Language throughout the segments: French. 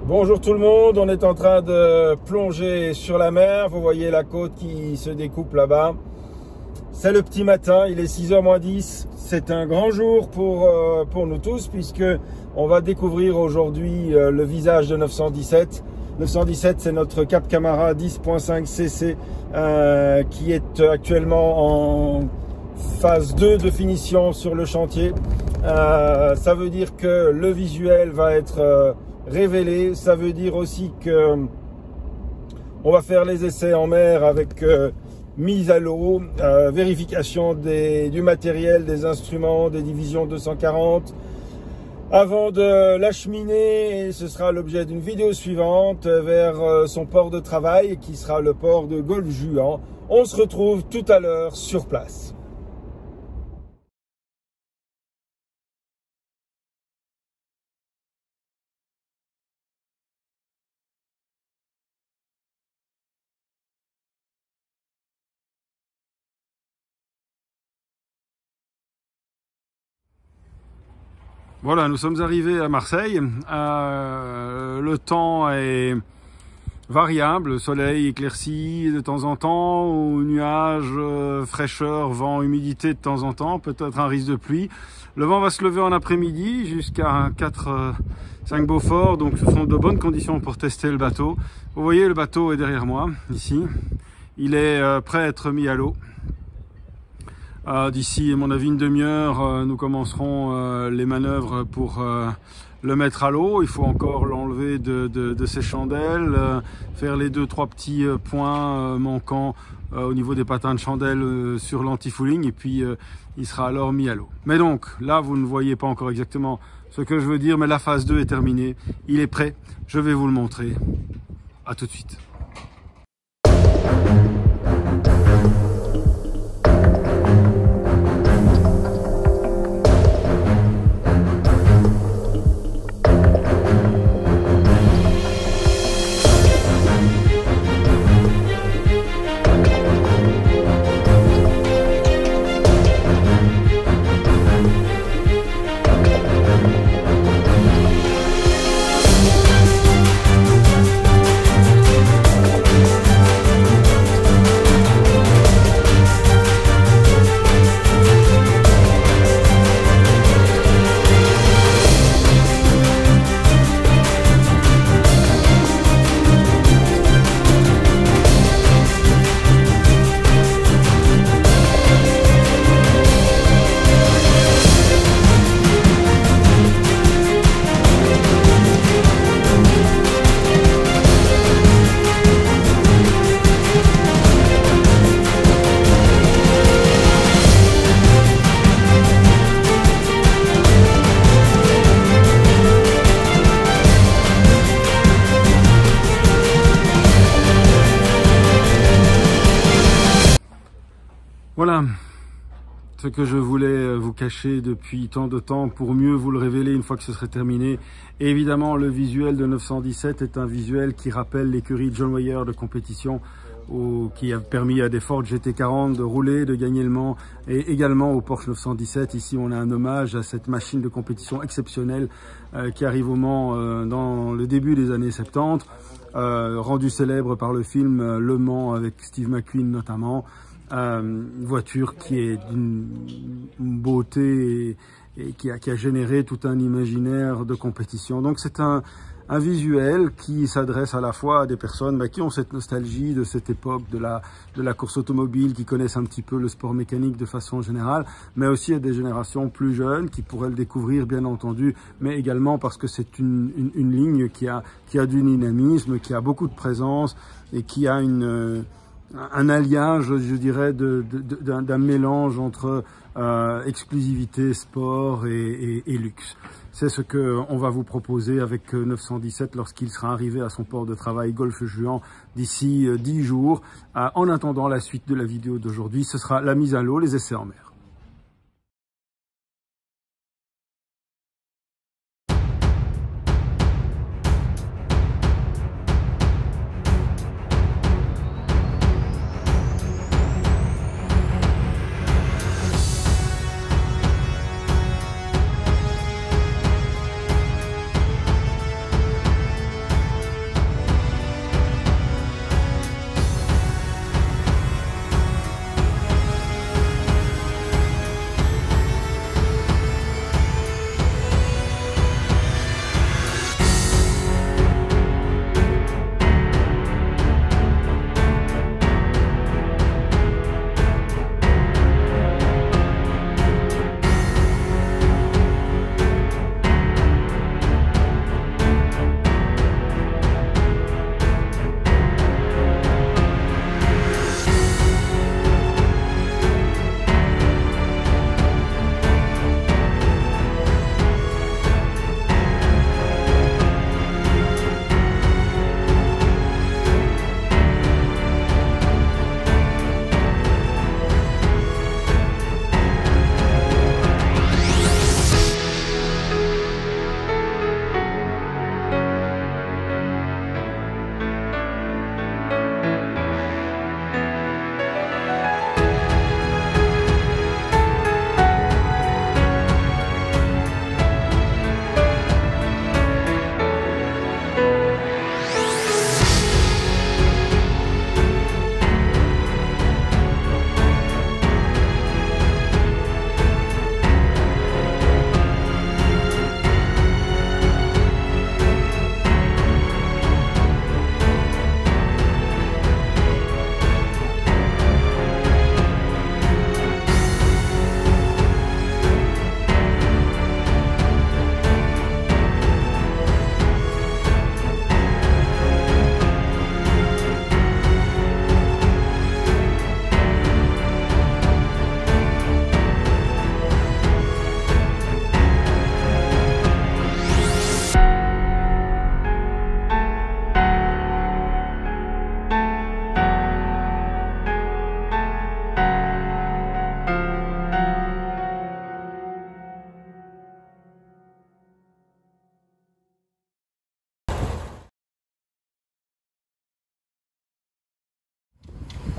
Bonjour tout le monde, on est en train de plonger sur la mer. Vous voyez la côte qui se découpe là-bas. C'est le petit matin, il est 6h moins 10. C'est un grand jour pour nous tous puisque on va découvrir aujourd'hui le visage de 917. 917, c'est notre Cap Camara 10.5 cc qui est actuellement en phase 2 de finition sur le chantier. Ça veut dire que le visuel va être révélé. Ça veut dire aussi que on va faire les essais en mer avec mise à l'eau, vérification du matériel, des instruments, des divisions 240 avant de l'acheminer, et ce sera l'objet d'une vidéo suivante vers son port de travail qui sera le port de Golfe-Juan. On se retrouve tout à l'heure sur place. Voilà, nous sommes arrivés à Marseille. Le temps est variable, le soleil éclairci de temps en temps, ou nuages, fraîcheur, vent, humidité de temps en temps, peut-être un risque de pluie. Le vent va se lever en après-midi jusqu'à 4-5 Beaufort, donc ce sont de bonnes conditions pour tester le bateau. Vous voyez, le bateau est derrière moi, ici. Il est prêt à être mis à l'eau. D'ici, à mon avis, une demi-heure, nous commencerons les manœuvres pour le mettre à l'eau. Il faut encore l'enlever de ses chandelles, faire les 2-3 petits points manquants au niveau des patins de chandelle sur l'anti-fouling, et puis il sera alors mis à l'eau. Mais donc, là, vous ne voyez pas encore exactement ce que je veux dire, mais la phase 2 est terminée. Il est prêt. Je vais vous le montrer. À tout de suite. Voilà ce que je voulais vous cacher depuis tant de temps pour mieux vous le révéler une fois que ce serait terminé. Et évidemment, le visuel de 917 est un visuel qui rappelle l'écurie John Wyer de compétition qui a permis à des Ford GT40 de rouler, de gagner le Mans, et également au Porsche 917. Ici, on a un hommage à cette machine de compétition exceptionnelle qui arrive au Mans dans le début des années 70, rendu célèbre par le film Le Mans avec Steve McQueen notamment. Une voiture qui est d'une beauté et qui a généré tout un imaginaire de compétition. Donc c'est un visuel qui s'adresse à la fois à des personnes qui ont cette nostalgie de cette époque de la course automobile, qui connaissent un petit peu le sport mécanique de façon générale, mais aussi à des générations plus jeunes qui pourraient le découvrir bien entendu, mais également parce que c'est une ligne qui a du dynamisme, qui a beaucoup de présence et qui a un alliage, je dirais, d'un mélange entre exclusivité, sport et luxe. C'est ce qu'on va vous proposer avec 917 lorsqu'il sera arrivé à son port de travail Golfe-Juan d'ici 10 jours. En attendant la suite de la vidéo d'aujourd'hui, ce sera la mise à l'eau, les essais en mer.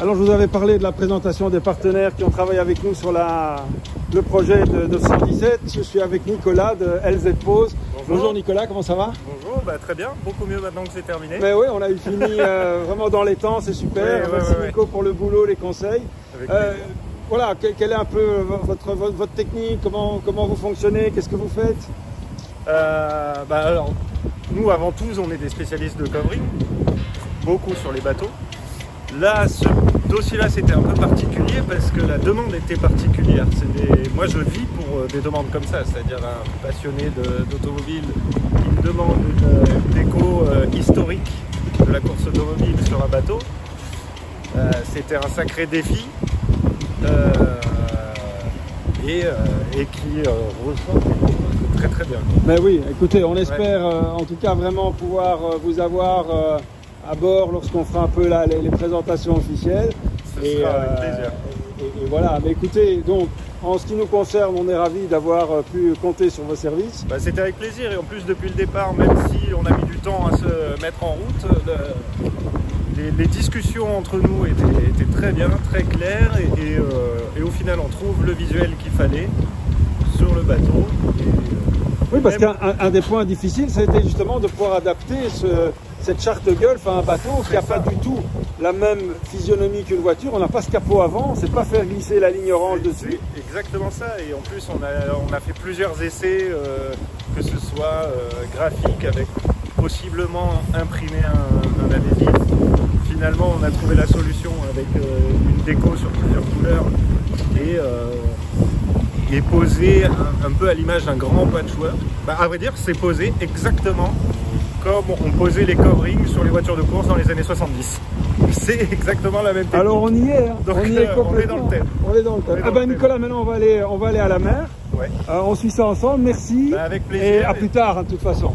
Alors je vous avais parlé de la présentation des partenaires qui ont travaillé avec nous sur le projet de 917. Je suis avec Nicolas de LZ Pose. Bonjour Nicolas, comment ça va? Bonjour, très bien, beaucoup mieux maintenant que c'est terminé. Mais oui, on a eu fini vraiment dans les temps, c'est super. Oui, Merci Nico pour le boulot, les conseils. Voilà, quelle est un peu votre technique, comment vous fonctionnez, qu'est-ce que vous faites? Alors, nous avant tout, on est des spécialistes de covering, beaucoup sur les bateaux. Là, ce dossier-là, c'était un peu particulier parce que la demande était particulière. Moi, je vis pour des demandes comme ça, c'est-à-dire un passionné d'automobile qui me demande une déco historique de la course automobile sur un bateau. C'était un sacré défi et qui ressort très très bien. Mais oui, écoutez, on espère en tout cas vraiment pouvoir vous avoir à bord lorsqu'on fera un peu les présentations officielles. Ce sera avec plaisir. Et voilà, mais écoutez, donc en ce qui nous concerne, on est ravis d'avoir pu compter sur vos services. C'était avec plaisir et en plus depuis le départ, même si on a mis du temps à se mettre en route, les discussions entre nous étaient très bien, très claires et au final on trouve le visuel qu'il fallait sur le bateau. Oui, parce qu'un des points difficiles, c'était justement de pouvoir adapter cette charte Gulf à un bateau qui n'a pas du tout la même physionomie qu'une voiture. On n'a pas ce capot avant, on ne sait pas faire glisser la ligne orange dessus. C'est exactement ça, et en plus on a fait plusieurs essais, que ce soit graphique avec possiblement imprimer un adhésif. Finalement on a trouvé la solution avec une déco sur plusieurs couleurs et posé un peu à l'image d'un grand patchwork. À vrai dire, c'est posé exactement comme on posait les coverings sur les voitures de course dans les années 70. C'est exactement la même technique. Alors on y est, hein. Donc, on y est complètement. On est dans le thème. On est dans le thème. Nicolas, maintenant on va aller à la mer. Ouais. On suit ça ensemble, merci. Avec plaisir. Et à plus tard, hein, de toute façon.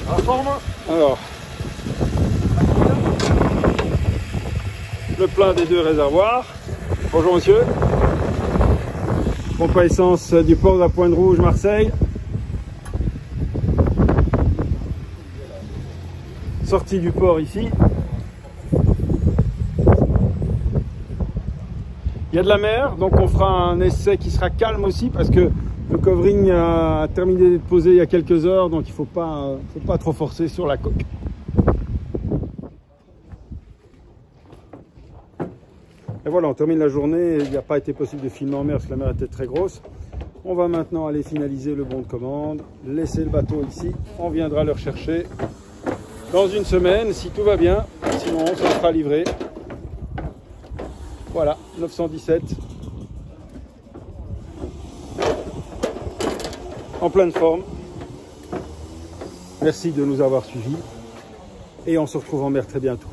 En forme. Alors, le plein des deux réservoirs. Bonjour monsieur. Pompe à essence du port de la Pointe Rouge, Marseille. Sortie du port ici. Il y a de la mer, donc on fera un essai qui sera calme aussi parce que le covering a terminé d'être posé il y a quelques heures, donc il ne faut pas trop forcer sur la coque. Et voilà, on termine la journée. Il n'a pas été possible de filmer en mer parce que la mer était très grosse. On va maintenant aller finaliser le bon de commande, laisser le bateau ici. On viendra le rechercher dans une semaine si tout va bien. Sinon, on se fera livrer. Voilà, 917. En pleine forme. Merci de nous avoir suivis. Et on se retrouve en mer très bientôt.